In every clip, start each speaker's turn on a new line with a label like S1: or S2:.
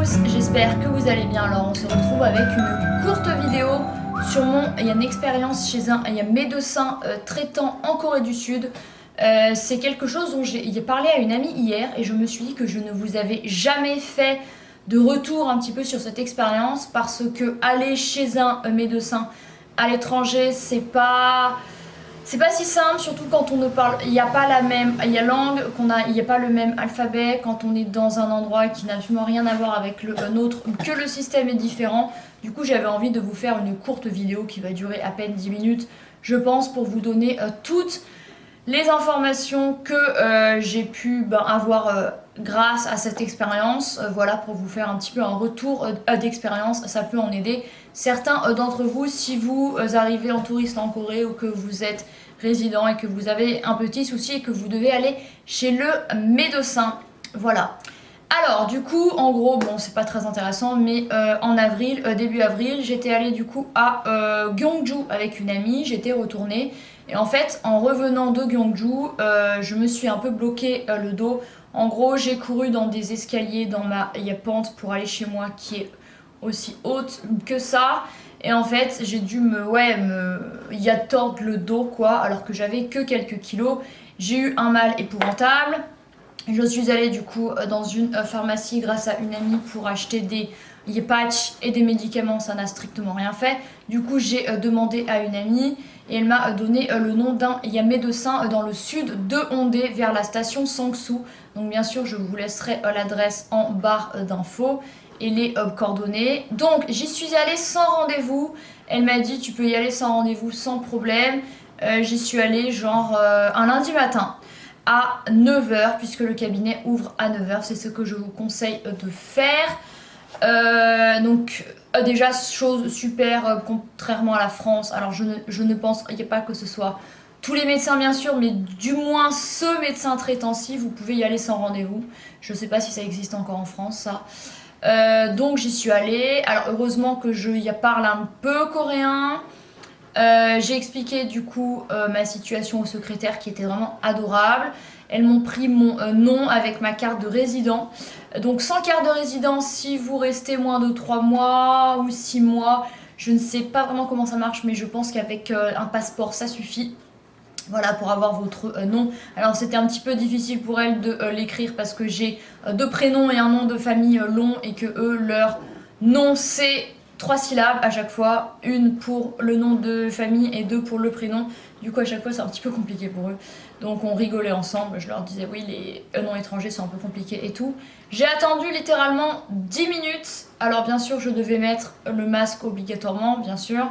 S1: tous, j'espère que vous allez bien. Alors on se retrouve avec une courte vidéo sur une expérience chez un médecin traitant en Corée du Sud. C'est quelque chose dont j'ai parlé à une amie hier et je me suis dit que je ne vous avais jamais fait de retour un petit peu sur cette expérience parce que aller chez un médecin à l'étranger, c'est pas si simple, surtout quand on ne parle, il n'y a pas la même langue, il n'y a pas le même alphabet, quand on est dans un endroit qui n'a absolument rien à voir avec le nôtre, que le système est différent. Du coup, j'avais envie de vous faire une courte vidéo qui va durer à peine 10 minutes, je pense, pour vous donner toutes les informations que j'ai pu avoir grâce à cette expérience. Voilà, pour vous faire un petit peu un retour d'expérience, ça peut en aider certains d'entre vous si vous arrivez en touriste en Corée ou que vous êtes résident et que vous avez un petit souci et que vous devez aller chez le médecin. Voilà. Alors du coup, en gros, bon, c'est pas très intéressant, mais en avril, début avril, j'étais allée du coup à Gyeongju avec une amie, j'étais retournée. Et en fait, en revenant de Gyeongju, je me suis un peu bloqué le dos. En gros, j'ai couru dans des escaliers dans ma pente pour aller chez moi qui est aussi haute que ça. Et en fait, j'ai dû tordre le dos quoi, alors que j'avais que quelques kilos. J'ai eu un mal épouvantable. Je suis allée du coup dans une pharmacie grâce à une amie pour acheter des patchs et des médicaments, ça n'a strictement rien fait. Du coup, j'ai demandé à une amie et elle m'a donné le nom d'un médecin dans le sud de Hondé vers la station Sangsu. Donc bien sûr, je vous laisserai l'adresse en barre d'infos et les coordonnées. Donc j'y suis allée sans rendez-vous. Elle m'a dit tu peux y aller sans rendez-vous sans problème. J'y suis allée genre un lundi matin à 9h puisque le cabinet ouvre à 9h. C'est ce que je vous conseille de faire. Déjà chose super contrairement à la France. Alors je ne pense pas que ce soit tous les médecins bien sûr, mais du moins ce médecin traitant-ci, vous pouvez y aller sans rendez-vous. Je sais pas si ça existe encore en France ça. Donc j'y suis allée. Alors heureusement que je y parle un peu coréen. J'ai expliqué du coup ma situation au secrétaire qui était vraiment adorable. Elles m'ont pris mon nom avec ma carte de résident. Donc sans carte de résident, si vous restez moins de 3 mois ou 6 mois, je ne sais pas vraiment comment ça marche, mais je pense qu'avec un passeport ça suffit. Voilà, pour avoir votre nom. Alors c'était un petit peu difficile pour elle de l'écrire parce que j'ai 2 prénoms et un nom de famille long et que eux, leur nom c'est 3 syllabes à chaque fois. Une pour le nom de famille et 2 pour le prénom. Du coup à chaque fois c'est un petit peu compliqué pour eux. Donc on rigolait ensemble, je leur disais oui les noms étrangers c'est un peu compliqué et tout. J'ai attendu littéralement 10 minutes. Alors bien sûr je devais mettre le masque obligatoirement, bien sûr.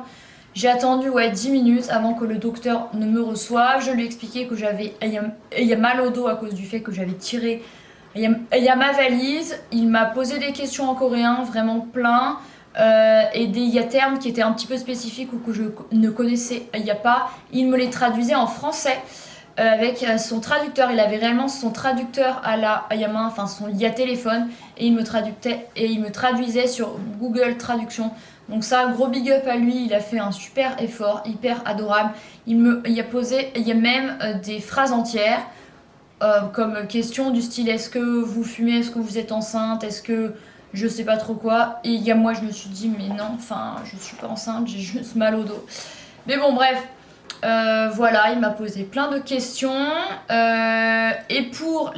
S1: J'ai attendu 10 minutes avant que le docteur ne me reçoive. Je lui ai expliqué que j'avais mal au dos à cause du fait que j'avais tiré ma valise. Il m'a posé des questions en coréen, vraiment plein. Et des termes qui étaient un petit peu spécifiques ou que je ne connaissais pas. Il me les traduisait en français avec son traducteur. Il avait réellement son traducteur à la main, enfin son téléphone, et il me traduisait sur Google Traduction. Donc ça, gros big up à lui, il a fait un super effort, hyper adorable. Il a posé même des phrases entières comme question du style est-ce que vous fumez, est-ce que vous êtes enceinte, est-ce que je sais pas trop quoi. Et moi je me suis dit mais non, enfin je suis pas enceinte, j'ai juste mal au dos. Mais bon bref, voilà, il m'a posé plein de questions et pour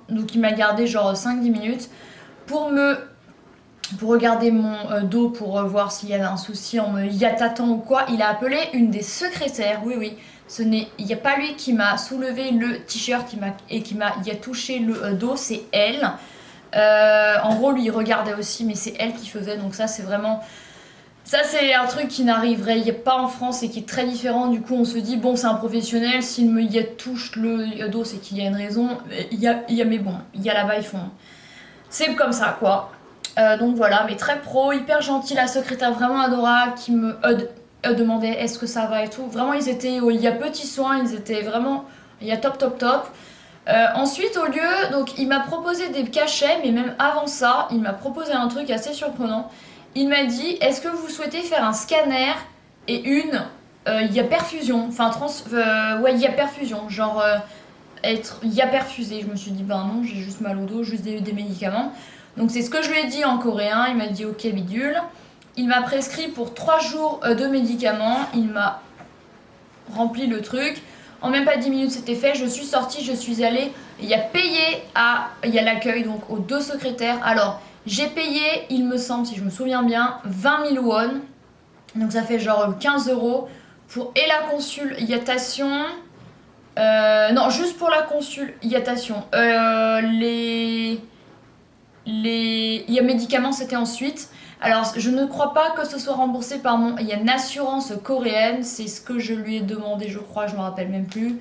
S1: donc il m'a gardé genre 5-10 minutes pour regarder mon dos pour voir s'il y avait un souci en me yatatant ou quoi. Il a appelé une des secrétaires, oui, il n'y a pas lui qui m'a soulevé le t-shirt qui m'a touché le dos, c'est elle. En gros lui il regardait aussi mais c'est elle qui faisait, donc ça c'est vraiment... Ça c'est un truc qui n'arriverait pas en France et qui est très différent. Du coup on se dit bon c'est un professionnel, s'il me touche le dos c'est qu'il y a une raison. Mais bon, il y a là-bas ils font... C'est comme ça quoi. Donc voilà, mais très pro, hyper gentil, la secrétaire vraiment adorable qui me demandait est-ce que ça va et tout. Vraiment ils étaient, il y a petits soins, ils étaient vraiment, il y a top. Ensuite au lieu, donc il m'a proposé des cachets, mais même avant ça, il m'a proposé un truc assez surprenant. Il m'a dit est-ce que vous souhaitez faire un scanner et il y a perfusion, il y a perfusion, il y a perfusé. Je me suis dit ben non, j'ai juste mal au dos, juste des médicaments. Donc c'est ce que je lui ai dit en coréen, il m'a dit ok bidule. Il m'a prescrit pour 3 jours de médicaments, il m'a rempli le truc. En même pas 10 minutes c'était fait, je suis sortie, je suis allée, il y a payé il y a l'accueil, donc aux 2 secrétaires. Alors j'ai payé, il me semble, si je me souviens bien, 20 000 won. Donc ça fait genre 15 euros pour et la consultation. Non, juste pour la consultation. Il y a médicaments, c'était ensuite. Alors, je ne crois pas que ce soit remboursé par il y a une assurance coréenne, c'est ce que je lui ai demandé, je crois, je me rappelle même plus.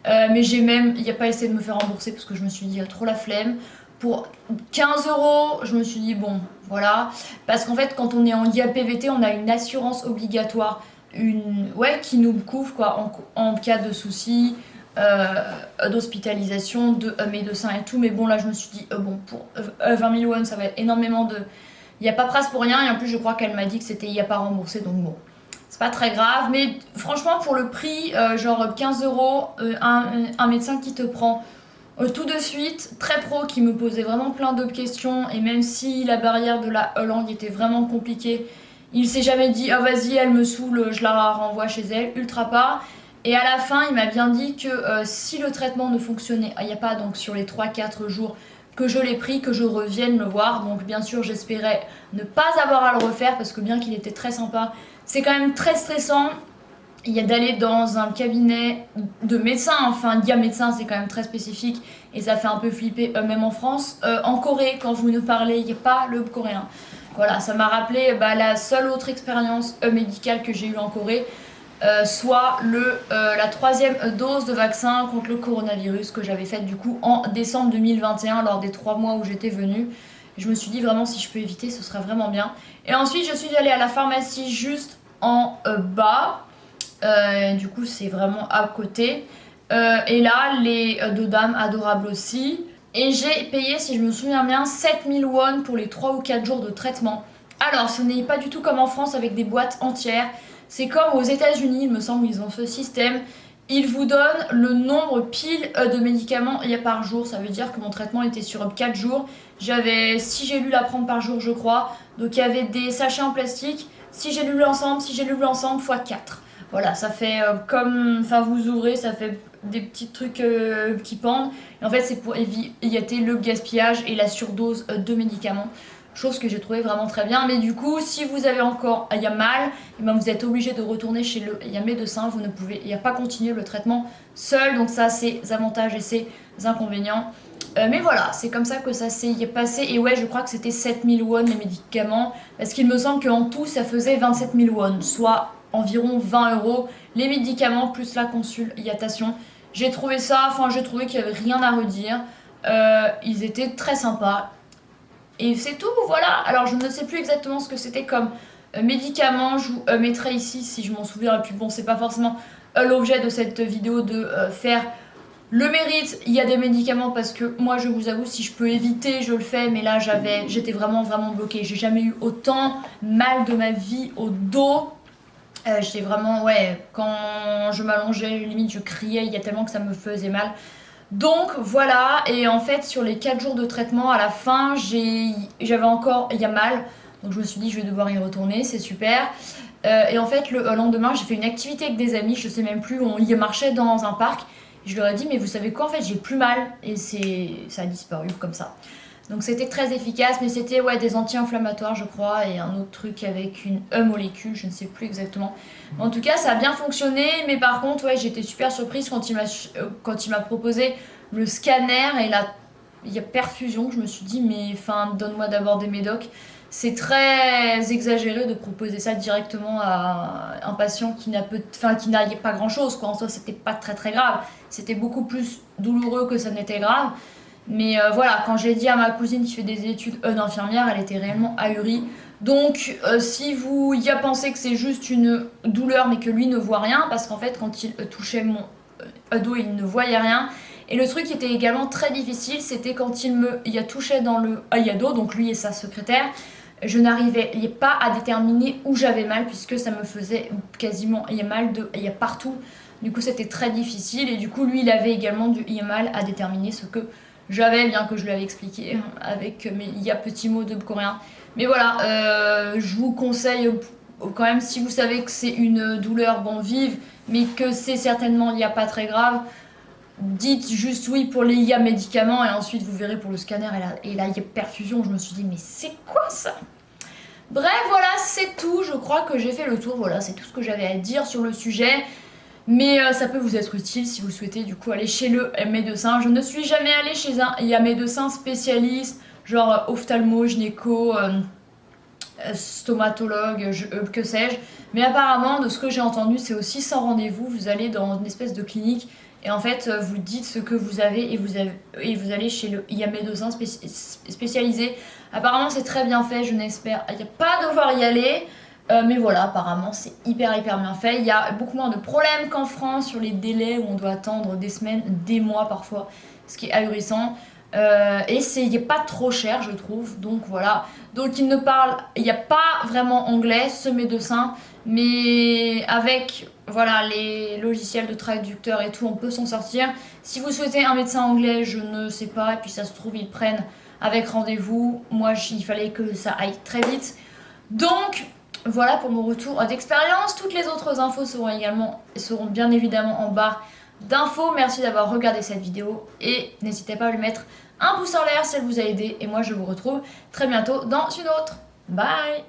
S1: Mais il n'y a pas essayé de me faire rembourser parce que je me suis dit, trop la flemme. Pour 15 euros, je me suis dit, bon, voilà. Parce qu'en fait, quand on est en IAPVT, on a une assurance obligatoire, qui nous couvre quoi, en cas de soucis. D'hospitalisation, de médecin et tout, mais bon là je me suis dit bon pour 20 000 won ça va être énormément de... Il n'y a pas de pour rien et en plus je crois qu'elle m'a dit que c'était il n'y a pas remboursé donc bon c'est pas très grave mais franchement pour le prix genre 15 euros un médecin qui te prend tout de suite, très pro, qui me posait vraiment plein de questions et même si la barrière de la langue était vraiment compliquée, il s'est jamais dit ah vas-y elle me saoule je la renvoie chez elle, ultra pas. Et à la fin, il m'a bien dit que si le traitement ne fonctionnait, il n'y a pas donc sur les 3-4 jours que je l'ai pris, que je revienne le voir. Donc bien sûr, j'espérais ne pas avoir à le refaire parce que bien qu'il était très sympa, c'est quand même très stressant. Il y a d'aller dans un cabinet de médecin, enfin dia médecin c'est quand même très spécifique et ça fait un peu flipper même en France. En Corée, quand vous nous parlez, il n'y a pas le coréen. Voilà, ça m'a rappelé la seule autre expérience médicale que j'ai eue en Corée. Soit la 3e dose de vaccin contre le coronavirus que j'avais faite du coup en décembre 2021 lors des 3 mois où j'étais venue. Je me suis dit vraiment si je peux éviter ce serait vraiment bien. Et ensuite je suis allée à la pharmacie juste en bas. Du coup c'est vraiment à côté. Et là les 2 dames adorables aussi. Et j'ai payé si je me souviens bien 7000 won pour les 3 ou 4 jours de traitement. Alors ce n'est pas du tout comme en France avec des boîtes entières. C'est comme aux États-Unis, il me semble, ils ont ce système. Ils vous donnent le nombre pile de médicaments par jour. Ça veut dire que mon traitement était sur 4 jours. J'avais 6 gélules à prendre par jour, je crois. Donc il y avait des sachets en plastique. 6 gélules ensemble, 6 gélules ensemble, x 4. Voilà, ça fait enfin vous ouvrez, ça fait des petits trucs qui pendent. Et en fait, c'est pour éviter le gaspillage et la surdose de médicaments. Chose que j'ai trouvé vraiment très bien. Mais du coup, si vous avez encore mal, vous êtes obligé de retourner chez le médecin. Vous ne pouvez pas continuer le traitement seul. Donc ça, c'est ses avantages et ses inconvénients. Mais voilà, c'est comme ça que ça s'est passé. Et ouais, je crois que c'était 7000 won les médicaments. Parce qu'il me semble qu'en tout, ça faisait 27 000 won. Soit environ 20 euros les médicaments plus la consultation. J'ai trouvé qu'il n'y avait rien à redire. Ils étaient très sympas. Et c'est tout, voilà. Alors je ne sais plus exactement ce que c'était comme médicament. Je vous mettrai ici si je m'en souviens. Et puis bon, c'est pas forcément l'objet de cette vidéo de faire le mérite. Il y a des médicaments parce que moi je vous avoue, si je peux éviter, je le fais. Mais là j'étais vraiment bloquée. J'ai jamais eu autant mal de ma vie au dos. J'étais vraiment, quand je m'allongeais, limite je criais. Il y a tellement que ça me faisait mal. Donc voilà, et en fait sur les 4 jours de traitement à la fin j'avais encore mal, donc je me suis dit je vais devoir y retourner, c'est super. Et en fait le lendemain j'ai fait une activité avec des amis, je sais même plus, on y marchait dans un parc. Je leur ai dit mais vous savez quoi, en fait j'ai plus mal, et ça a disparu comme ça. Donc c'était très efficace, mais c'était des anti-inflammatoires je crois, et un autre truc avec une molécule, je ne sais plus exactement. En tout cas ça a bien fonctionné, mais par contre j'étais super surprise quand il m'a proposé le scanner et il y a perfusion. Je me suis dit mais donne-moi d'abord des médocs. C'est très exagéré de proposer ça directement à un patient qui n'a pas grand chose quoi. En soi c'était pas très très grave, c'était beaucoup plus douloureux que ça n'était grave. Mais voilà, quand j'ai dit à ma cousine qui fait des études d'infirmière, elle était réellement ahurie. Donc si vous y a pensé que c'est juste une douleur mais que lui ne voit rien, parce qu'en fait quand il touchait mon dos il ne voyait rien. Et le truc qui était également très difficile, c'était quand il y a touché dans le dos, donc lui et sa secrétaire, je n'arrivais pas à déterminer où j'avais mal puisque ça me faisait quasiment mal partout. Du coup c'était très difficile et du coup lui il avait également mal à déterminer ce que j'avais, bien que je l'avais expliqué avec il y a petits mots de coréen. Mais voilà, je vous conseille quand même, si vous savez que c'est une douleur bon vive, mais que c'est certainement il n'y a pas très grave, dites juste oui pour les IA médicaments et ensuite vous verrez pour le scanner et la perfusion. Je me suis dit mais c'est quoi ça? Bref, voilà, c'est tout. Je crois que j'ai fait le tour. Voilà, c'est tout ce que j'avais à dire sur le sujet. Mais ça peut vous être utile si vous souhaitez du coup aller chez le médecin. Je ne suis jamais allée chez un médecin spécialiste, genre ophtalmo, gynéco, stomatologue, que sais-je. Mais apparemment, de ce que j'ai entendu, c'est aussi sans rendez-vous. Vous allez dans une espèce de clinique et en fait, vous dites ce que vous avez et vous allez chez le médecin spécialisé. Apparemment, c'est très bien fait. Je n'espère pas devoir y aller. Mais voilà, apparemment, c'est hyper bien fait. Il y a beaucoup moins de problèmes qu'en France sur les délais où on doit attendre des semaines, des mois parfois, ce qui est ahurissant. Et il n'est pas trop cher, je trouve. Donc voilà. Donc il n'y a pas vraiment anglais, ce médecin, mais avec voilà les logiciels de traducteurs et tout, on peut s'en sortir. Si vous souhaitez un médecin anglais, je ne sais pas. Et puis ça se trouve, ils prennent avec rendez-vous. Moi, il fallait que ça aille très vite. Donc voilà pour mon retour d'expérience. Toutes les autres infos seront bien évidemment en barre d'infos. Merci d'avoir regardé cette vidéo et n'hésitez pas à lui mettre un pouce en l'air si elle vous a aidé. Et moi je vous retrouve très bientôt dans une autre. Bye!